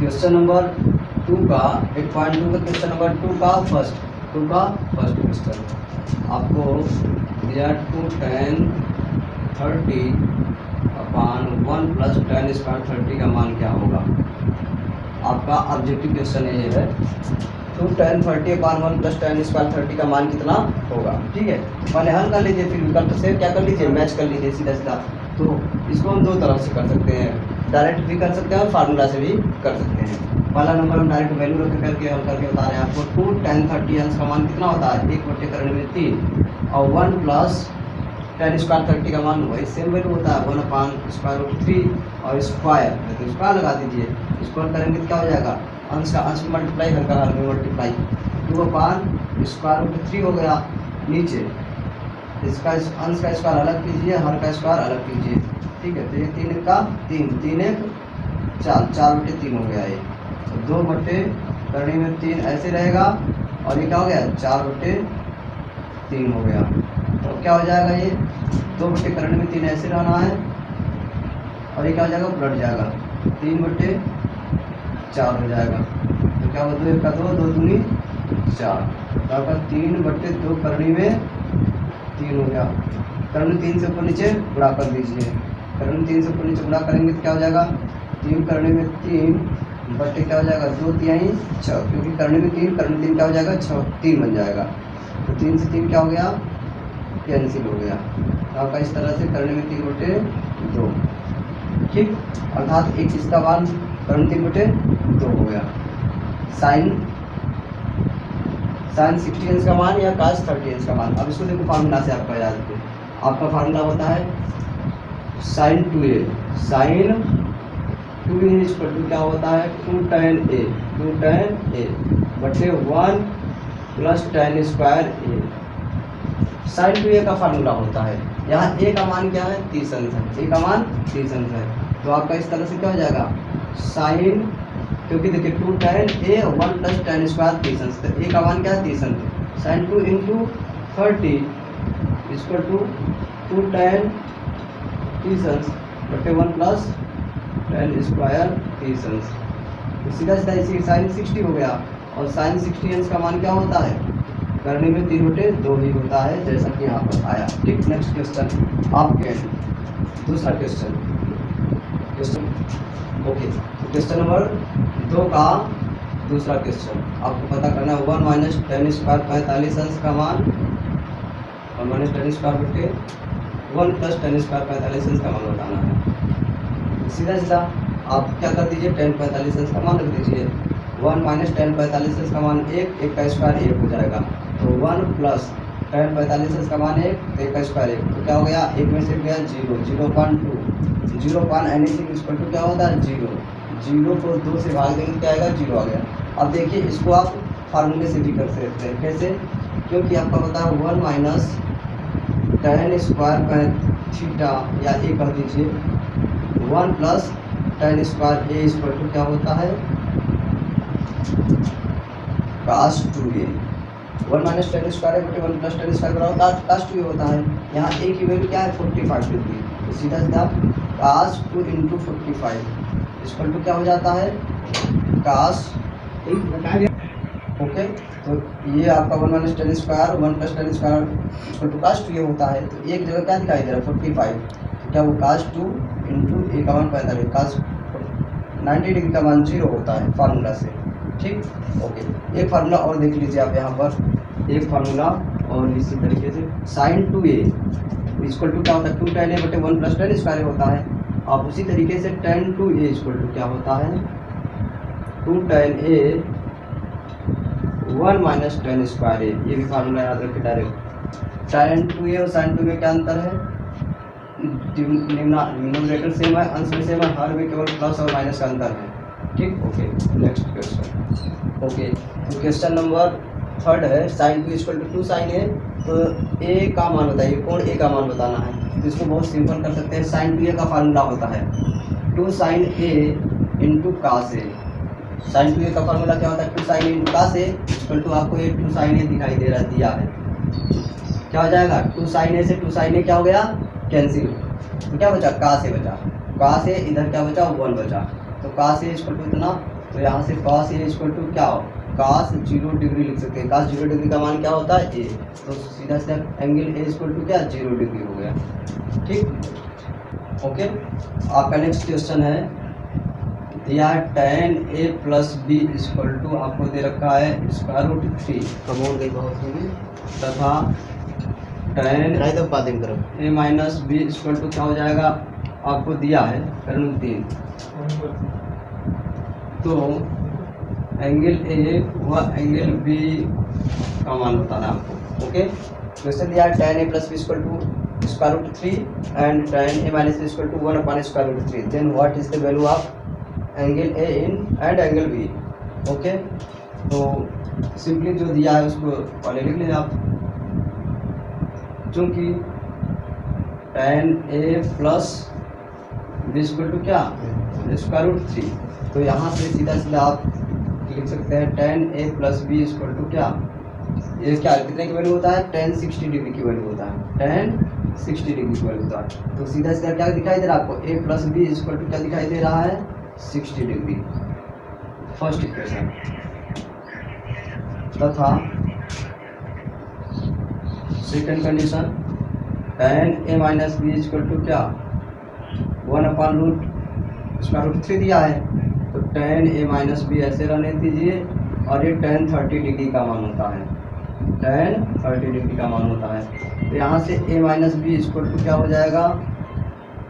Question number 2 का 8.2 का question number 2 का फर्स्ट क्वेश्चन आपको दिया 2 tan 30 अपान 1 प्लस tan स्क्वायर 30 का मान क्या होगा। आपका ऑब्जेक्टिव क्वेश्चन ये है 2 tan 30 अपान 1 प्लस tan स्क्वायर 30 का मान कितना होगा। ठीक है, पहले हल कर लीजिए, फिर विकल्प से क्या कर लीजिए, मैच कर लीजिए सीधा सीधा। तो इसको हम दो तरह से कर सकते हैं, डायरेक्ट भी कर सकते हैं और फार्मूला से भी कर सकते हैं। पहला नंबर हम डायरेक्ट वैल्यू रख करके हल करके बता रहे हैं आपको 2 tan 30 अंश का मान कितना होता है 1/3 और 1 प्लस tan स्क्वायर 30 का मान वही सेम वैल्यू होता है 1 अपान स्क्वायर रूट 3 और स्क्वायर तो स्क्वायर लगा दीजिए। स्क्वायर करेंगे तो क्या हो जाएगा, अंश का अंश में मल्टीप्लाई, हर का हर में मल्टीप्लाई, 2 अपान स्क्वायर रूट 3 हो गया नीचे, इसका अंश का स्क्वायर अलग कीजिए, हर का स्क्वायर अलग कीजिए। ठीक है, तो ये 3 का 3 3 1 4 4/3 हो गया ये, 2 बटे करने में 3 ऐसे रहेगा और ये क्या हो गया 4/3 हो गया। तो क्या हो जाएगा ये 2 बटे करने में 3 ऐसे रहना है और ये क्या हो जाएगा उलट जाएगा 3/4 हो जाएगा। तो क्या होता है 2 1 2 2 दूनी 4, तो आपका 3/2 करनी में 3 हो गया। कर्ण 3 से ऊपर नीचे गुणा कर दीजिए, कर्ण 3 से ऊपर नीचे गुणा करेंगे तो क्या हो जाएगा 3 करने में 3 बटे क्या हो जाएगा 2 तिहाई 6, क्योंकि करने में 3 करने 3 क्या हो जाएगा 6 3 बन जाएगा। तो 3 से 3 क्या हो गया कैंसिल हो गया। तो आपका इस तरह से करने में 3/2, ठीक, अर्थात एक इसका मान कर्ण 3/2 हो गया। साइन 60 अंश का मान या cos 30 अंश का मान। अब इसको देखो फार्मूला से आपका याद रखो, आपका फार्मूला होता है sin 2a, sin 2a equal to क्या होता है 2 tan a बटे 1 plus tan square a। sin 2a का फार्मूला होता है, यहाँ a का मान क्या है 30 अंश है, a का मान 30 अंश है। तो आपका इस तरह से क्या हो जाएगा sin, क्योंकि देखिए 2 tan a 1 plus tan square 30 अंश, तो a का मान क्या है 30 अंश, sin 2 into 30 equal to 2 tan 30 अंश बटे 1 प्लस tan स्क्वायर 30 अंश। तो सीधा सीधा इसी साइन 60 हो गया, और साइन 60 अंश का मान क्या होता है करने में 3/2 ही होता है, जैसा कि यहाँ पर आया। ठीक, नेक्स्ट क्वेश्चन आपके दूसरा क्वेश्चन ओके, क्वेश्चन नंबर 2 का दूसरा क्वेश्चन आपको पता करना है 1 माइनस tan स्क्वायर 45 अंश का मान, 1 माइनस tan स्क्वायर बटे 1 प्लस tan स्क्वायर 45 अंश का मान बताना है। सीधा सीधा आप क्या कर दीजिए tan 45 अंश का मान रख दीजिए, 1 माइनस tan 45 अंश का मान 1 का स्क्वायर 1 हो जाएगा, तो 1 प्लस tan 45 अंश का मान 1 का स्क्वायर 1, तो क्या हो गया 1 में से गया 0 0.2 0 एनीथिंग इक्वल टू क्या होता है 0 0 को 2 से भाग देंगे क्या आएगा 0 आ गया। अब देखिए इसको आप फार्मूले से भी कर सकते हैं, कैसे, क्योंकि आपका पता है 1 माइनस tan स्क्वायर थीटा या a कह दीजिए 1 plus tan square a equal to क्या होता है cos 2a। 1 minus tan square बटे 1 प्लस tan स्क्वायर बराबर cos 2a होता है। यहाँ a की वैल्यू क्या है 45 डिग्री, तो सीधा सीधा cos 2 इंटू 45 इक्वल टू क्या हो जाता है cos, ओके। तो ये आपका 1 minus tan square 1 plus tan square equal to cos 2a होता है। तो एक जगह क्या दिखाई दे रहा है 45, तो क्या वो cos 2 इंटू a का मान 45, cos 90 डिग्री का मान 0 होता है फार्मूला से। ठीक, ओके। एक फार्मूला और देख लीजिए आप यहाँ पर, एक फार्मूला और इसी तरीके से sin 2a इक्वल टू क्या होता है 2 tan a बटे 1 प्लस tan स्क्वायर होता है। आप उसी तरीके से tan 2a इक्वल टू क्या होता है 2 tan a 1 minus tan square a, ये भी फार्मूला याद रखिए डायरेक्ट। tan 2a और sin 2 में क्या अंतर है, न्यूमरेटर सेम है, अंश में सेम है, हर में केवल प्लस और माइनस का अंतर है। ठीक, ओके। नेक्स्ट क्वेश्चन, ओके, तो क्वेश्चन नंबर 3 है sin 2 equal to 2 sin a। तो a का मान बताइए, कोण a का मान बताना है, तो इसको बहुत सिंपल कर सकते हैं। sin 2a का फार्मूला होता है 2 sin a into cos a। sin 2a का फार्मूला क्या होता है 2 sin a into cos a equal to आपको ये 2 sin a दिखाई दे रहा दिया है, क्या हो जाएगा 2 sin a से 2 sin a क्या हो गया कैंसिल, तो क्या बचा cos a बचा, cos a इधर क्या बचा 1 बचा, तो cos a इक्वल टू इतना तो यहाँ से cos A इक्वल टू क्या हो, cos 0 डिग्री लिख सकते हैं। cos 0 डिग्री का मान क्या होता है A, तो सीधा सीधा एंगल A इक्वल टू क्या 0 डिग्री हो गया। ठीक, ओके। आपका नेक्स्ट क्वेश्चन है, दिया tan A plus B equal to आपको दे रखा है स्क्वायर रूट 3 कमोड गई बहुत होगी तथा tan राय तो बात करो A minus B equal to क्या हो जाएगा, आपको दिया है कर्ण 3। तो एंगल A व एंगल B का मान बताना है आपको। ओके, क्वेश्चन दिया है tan A plus B equal to square root 3 and tan A minus B equal to 1 upon square root 3, then what is the value of angle A in and angle B। Okay, तो simply जो दिया है उसको पहले लिख लें आप। चूँकि tan A plus B equal to क्या स्क्वायर रूट 3, तो यहाँ से सीधा सीधा आप लिख सकते हैं tan A plus B equal to क्या, ये क्या कितने की वैल्यू होता है, tan 60 डिग्री की वैल्यू होता है, tan 60 डिग्री की वैल्यू होता है। तो सीधा सीधा क्या दिखाई दे रहा है आपको, A plus B equal to क्या दिखाई दे रहा है 60 डिग्री, फर्स्ट इक्वेशन। तथा second condition tan A minus B equal to क्या 1 अपॉन रूट स्क्वायर रूट 3 दिया है, तो tan A माइनस बी ऐसे रहने दीजिए, और ये tan 30 डिग्री का मान होता है, tan 30 डिग्री का मान होता है। तो यहाँ से A minus B equal to क्या हो जाएगा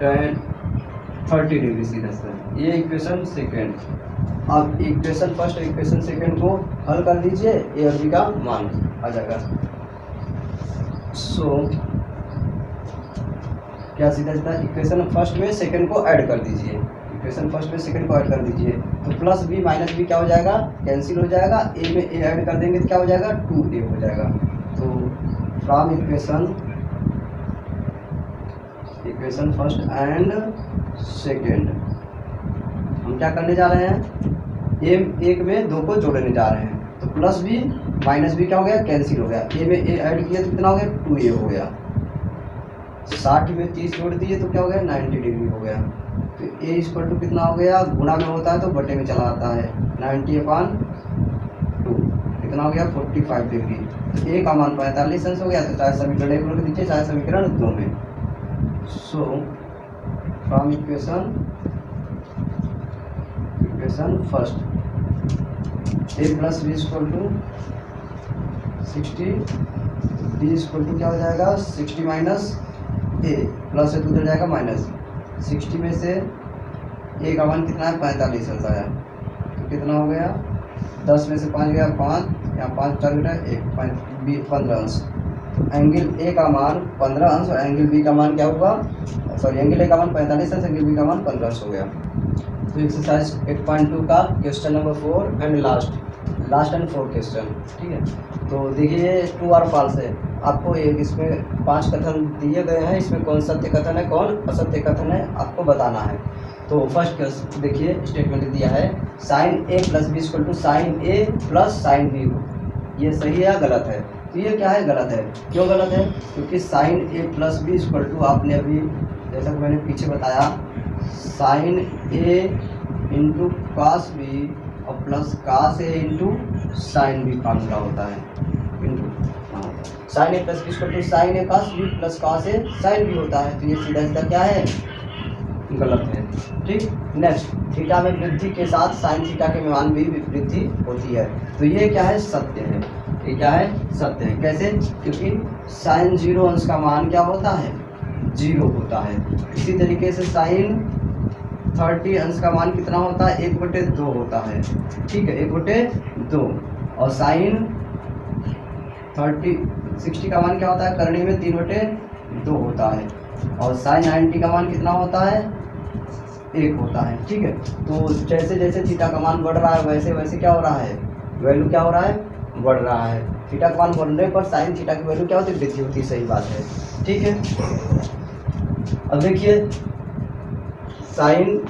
tan 30 डिग्री सीधा से। ये इक्वेशन सेकेंड। आप इक्वेशन फर्स्ट और इक्वेशन सेकेंड को हल कर दीजिए, ए और बी का मान आ जाएगा। सो क्या सीधा सीधा इक्वेशन फर्स्ट में सेकेंड को ऐड कर दीजिए, इक्वेशन फर्स्ट में सेकेंड को ऐड कर दीजिए, तो प्लस बी माइनस बी क्या हो जाएगा, कैंसिल हो जाएगा, ए में ए ऐड कर देंगे तो क्या हो जाएगा 2a हो जाएगा। तो from equation first and second हम क्या करने जा रहे हैं, ए एक में दो को जोड़ने जा रहे हैं, तो प्लस बी माइनस बी क्या हो गया, कैंसिल हो गया, ए में ए ऐड किया तो कितना हो गया 2a हो गया, 60 में 30 जोड़ दिए तो क्या हो गया 90 डिग्री हो गया। तो a इक्वल टू कितना हो गया, गुणा में होता है तो बटे में चला आता है, 90/2 कितना हो गया 45 डिग्री। तो a का मान 45 अंश हो गया, तो चाहे समीकरण 1 लिख दीजिए चाहे समीकरण 2 में। So from equation first a plus B equal to 60, b equal to क्या हो जाएगा 60 माइनस a, प्लस है तो उधर जाएगा माइनस, 60 में से a का मान कितना है 45 अंश आया, तो कितना हो गया 10 में से 5 गया 5, यहाँ 5 4 गया 1 15 अंश। एंगल a का मान 15 अंश और एंगल b का मान क्या हुआ, सॉरी एंगल a का मान 45 अंश, एंगल b का मान 15 अंश हो गया। तो एक्सरसाइज 8.2 का question number 4 and last and 4 question, ठीक है। तो देखिए ट्रू और फॉल्स है, आपको एक इसमें 5 कथन दिए गए हैं, इसमें कौन सत्य कथन है कौन असत्य कथन है आपको बताना है। तो फर्स्ट देखिए स्टेटमेंट दिया है sine A plus B equal to sine A plus sine B, ये सही है या गलत है, तो ये क्या है गलत है। क्यों गलत है, क्योंकि sine A plus B equal to आपने अभी जैसा कि मैंने पीछे बताया sine A into cos B और plus cos A into sine B formula होता है, into sine A plus B equal to sine A cos B plus cos A sine B होता है। तो ये सीधा सीधा क्या है गलत है, ठीक। नेक्स्ट थीटा में वृद्धि के साथ साइन थीटा के मान भी वृद्धि होती है, तो ये क्या है सत्य है, ये क्या है सत्य है। कैसे, क्योंकि साइन 0 अंश का मान क्या होता है 0 होता है। इसी तरीके से साइन 30 अंश का मान कितना होता है 1/2 होता है, ठीक है 1/2। और साइन 60 का मान क्या होता है करणी में 3/2 होता है, और साइन 90 का मान कितना होता है 1 होता है, ठीक है। तो जैसे जैसे थीटा का मान बढ़ रहा है वैसे वैसे क्या हो रहा है वैल्यू क्या हो रहा है बढ़ रहा है। थीटा का मान बढ़ने पर साइन थीटा की वैल्यू क्या होती है वृद्धि होती है, सही बात है, ठीक है। अब देखिए साइन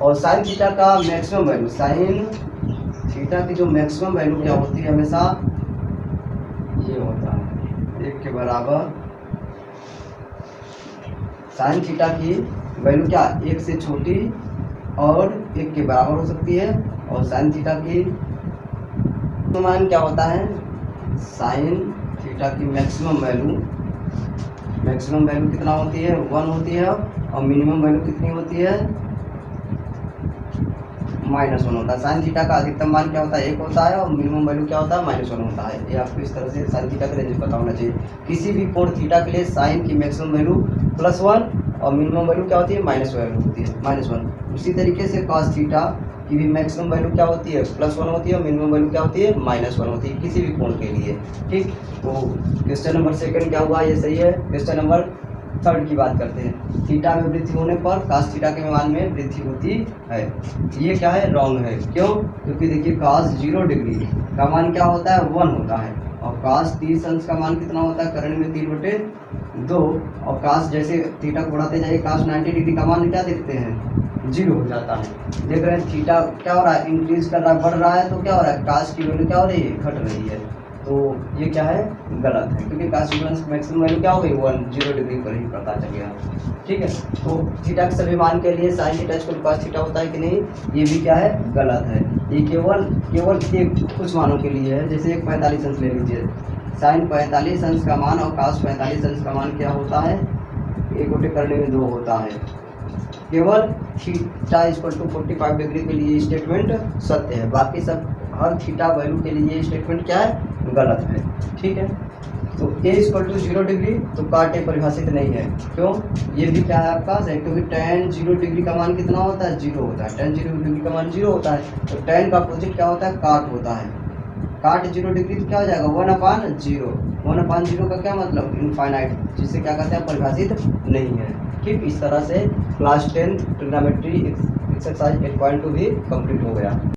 और साइन थीटा का मैक्सिमम वैल्यू, साइन थीटा की जो मैक्सिमम वैल्यू क्या होती है हमेशा ये होता है 1 के बराबर। साइन थीटा की वैल्यू क्या 1 से छोटी और 1 के बराबर हो सकती है। और साइन थीटा की मान क्या होता है, साइन थीटा की मैक्सिमम वैल्यू कितना होती है, 1 होती है। और मिनिमम वैल्यू कितनी होती है, -1 होता है। साइन थीटा का अधिकतम मान क्या होता है, 1 होता है। और मिनिमम वैल्यू क्या होता है, -1 होता है। ये आपको इस तरह से साइन थीटा का रेंज पता होना चाहिए। किसी भी कोण थीटा के लिए साइन की मैक्सिमम वैल्यू +1 और मिनिमम वैल्यू क्या होती है, -1 होती है, -1। उसी तरीके से cos थीटा की भी मैक्सिमम वैल्यू क्या होती है, +1 होती है। और मिनिमम वैल्यू क्या होती है, -1 होती है, किसी भी कोण के लिए। ठीक, तो क्वेश्चन नंबर 2 क्या हुआ, ये सही है। क्वेश्चन नंबर 3 की बात करते हैं। थीटा में वृद्धि होने पर cos थीटा के मान में वृद्धि होती है। ये क्या है, रॉन्ग है। क्यों, क्योंकि देखिए cos 0 डिग्री का मान क्या होता है, 1 होता है। और cos 30 अंश का मान कितना होता है, करण में 3/2। और cos जैसे थीटा को बढ़ाते जाइए, cos 90 डिग्री का मान क्या देखते हैं, 0 हो जाता है। देख रहे हैं थीटा क्या हो रहा है, इंक्रीज कर रहा है, बढ़ रहा है। तो क्या हो रहा है, cos की वैल्यू क्या हो रही है, घट रही है। तो ये क्या है, गलत है। क्योंकि cos की मैक्सिमम वैल्यू क्या हो गई, 0 डिग्री पर ही पता चल गया। ठीक है, तो थीटा के सभी मान के लिए sine theta equal cos theta होता है कि नहीं, ये भी क्या है, गलत है। ये केवल एक कुछ मानों के लिए है। जैसे एक 45 अंश ले लीजिए, साइन 45 अंश का मान और cos 45 अंश का मान क्या होता है, 1 करने में 2 होता है। केवल थीटा इक्वल टू 45 डिग्री के लिए स्टेटमेंट सत्य है। बाकी सब हर थीटा वैल्यू के लिए स्टेटमेंट क्या है, गलत है। ठीक है, तो a इक्वल टू 0 डिग्री तो काट ए परिभाषित नहीं है। क्यों, ये भी क्या है आपका, क्योंकि tan 0 डिग्री का मान कितना होता है, 0 होता है। tan 0 डिग्री का मान 0 होता है। तो tan का अपोजिट क्या होता है, काट होता है। काट 0 डिग्री तो क्या हो जाएगा, 1/0। 1/0 का क्या मतलब, इनफाइनाइट, जिसे क्या कहते हैं, परिभाषित नहीं है। ठीक, इस तरह से क्लास 10 ट्रिग्नोमेट्री एक्सरसाइज 8.2 भी कंप्लीट हो गया।